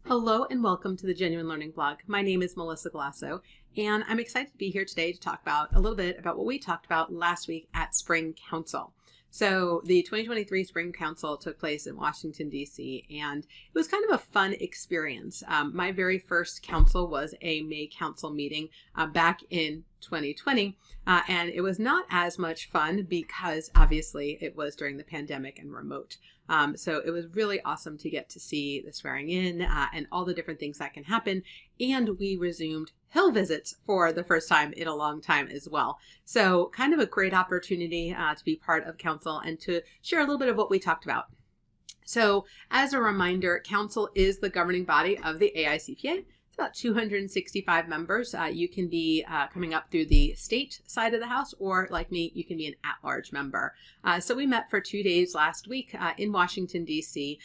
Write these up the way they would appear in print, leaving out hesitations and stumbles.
Hello and welcome to the Genuine Learning Blog. My name is Melissa Glasso, and I'm excited to be here today to talk about a little bit about what we talked about last week at Spring Council. So the 2023 Spring Council took place in Washington, D.C., and it was kind of a fun experience. My very first council was a May council meeting back in 2020, and it was not as much fun because obviously it was during the pandemic and remote. So it was really awesome to get to see the swearing in and all the different things that can happen. And we resumed hill visits for the first time in a long time as well. So kind of a great opportunity to be part of council and to share a little bit of what we talked about. So as a reminder, council is the governing body of the AICPA. About 265 members. You can be coming up through the state side of the house, or like me, you can be an at-large member. So we met for 2 days last week in Washington, D.C.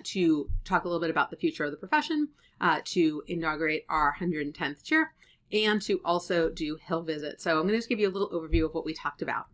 To talk a little bit about the future of the profession, to inaugurate our 110th chair, and to also do hill visits. So I'm going to just give you a little overview of what we talked about.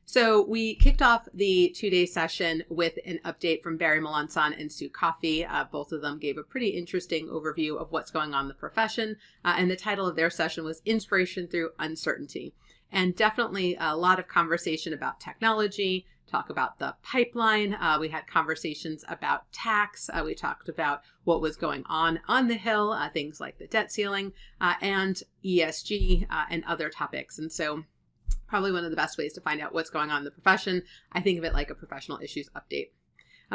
So we kicked off the 2-day session with an update from Barry Melanson and Sue Coffey. Both of them gave a pretty interesting overview of what's going on in the profession. And the title of their session was Inspiration Through Uncertainty. And definitely a lot of conversation about technology, talk about the pipeline. We had conversations about tax. We talked about what was going on the Hill, things like the debt ceiling and ESG and other topics. And so probably one of the best ways to find out what's going on in the profession. I think of it like a professional issues update.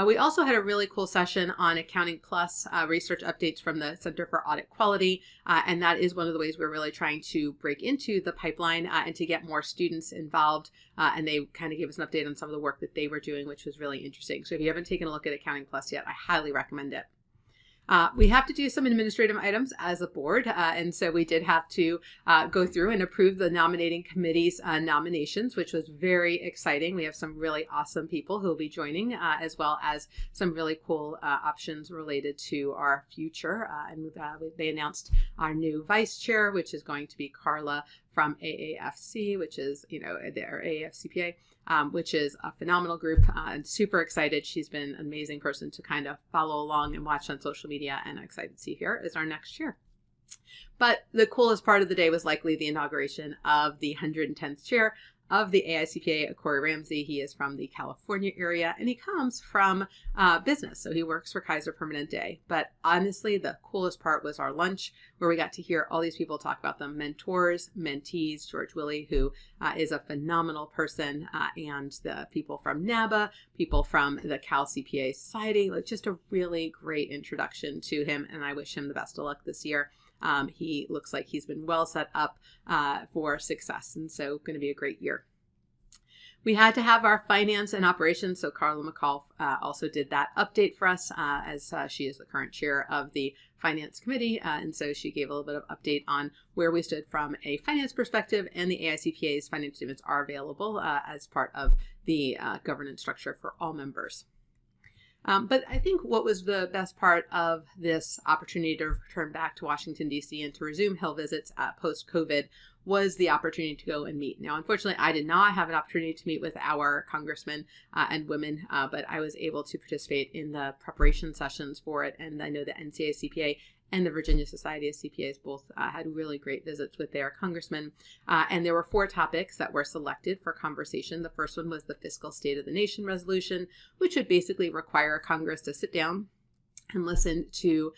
We also had a really cool session on Accounting Plus research updates from the Center for Audit Quality. And that is one of the ways we're really trying to break into the pipeline and to get more students involved. And they kind of gave us an update on some of the work that they were doing, which was really interesting. So if you haven't taken a look at Accounting Plus yet, I highly recommend it. We have to do some administrative items as a board, and so we did have to go through and approve the nominating committee's nominations, which was very exciting. We have some really awesome people who will be joining, as well as some really cool options related to our future. And they announced our new vice chair, which is going to be Carla from AAFC, which is, their AICPA, which is a phenomenal group and super excited. She's been an amazing person to kind of follow along and watch on social media, and I'm excited to see her as our next chair. But the coolest part of the day was likely the inauguration of the 110th chair of the AICPA, Corey Ramsey. He is from the California area, and he comes from business. So he works for Kaiser Permanente. But honestly, the coolest part was our lunch, where we got to hear all these people talk about them, mentors, mentees, George Willey, who is a phenomenal person, and the people from NABA, people from the Cal CPA Society. Like, just a really great introduction to him, and I wish him the best of luck this year. He looks like he's been well set up for success, and so going to be a great year. We had to have our finance and operations, so Carla McCall also did that update for us as she is the current chair of the finance committee, and so she gave a little bit of update on where we stood from a finance perspective, and the AICPA's finance statements are available as part of the governance structure for all members. But I think what was the best part of this opportunity to return back to Washington, D.C. and to resume hill visits post-COVID was the opportunity to go and meet. Now, unfortunately, I did not have an opportunity to meet with our congressmen and women, but I was able to participate in the preparation sessions for it. And I know the NCACPA and the Virginia Society of CPAs both had really great visits with their congressmen. And there were 4 topics that were selected for conversation. The first one was the Fiscal State of the Nation resolution, which would basically require Congress to sit down and listen to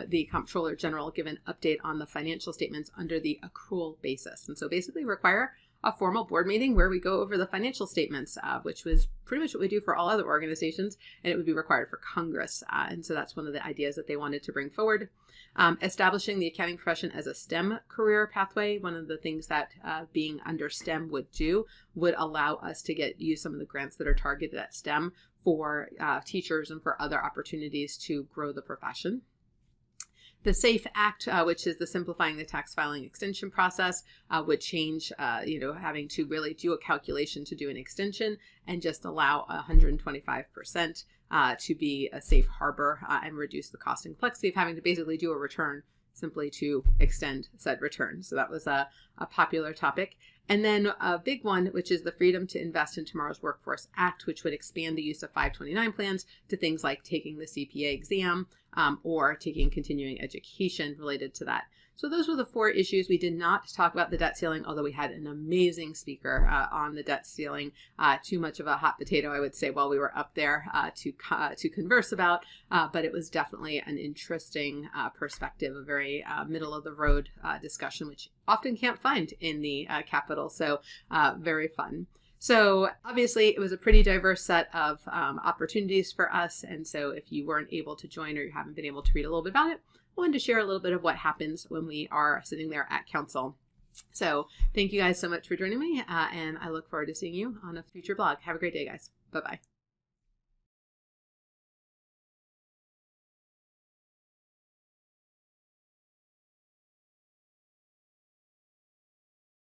the Comptroller General give an update on the financial statements under the accrual basis. And so basically require a formal board meeting where we go over the financial statements, which was pretty much what we do for all other organizations, and it would be required for Congress. And so that's one of the ideas that they wanted to bring forward. Establishing the accounting profession as a STEM career pathway. One of the things that being under STEM would do would allow us to use some of the grants that are targeted at STEM for teachers and for other opportunities to grow the profession. The SAFE Act, which is the simplifying the tax filing extension process, would change, having to really do a calculation to do an extension and just allow 125% to be a safe harbor and reduce the cost and complexity of having to basically do a return simply to extend said return. So that was a popular topic. And then a big one, which is the Freedom to Invest in Tomorrow's Workforce Act, which would expand the use of 529 plans to things like taking the CPA exam or taking continuing education related to that. So those were the 4 issues. We did not talk about the debt ceiling, although we had an amazing speaker on the debt ceiling. Too much of a hot potato, I would say, while we were up there to converse about, but it was definitely an interesting perspective, a very middle of the road discussion, which often can't find in the Capitol. So very fun. So obviously it was a pretty diverse set of opportunities for us. And so if you weren't able to join or you haven't been able to read a little bit about it, I wanted to share a little bit of what happens when we are sitting there at council. So thank you guys so much for joining me, and I look forward to seeing you on a future blog. Have a great day, guys. Bye-bye.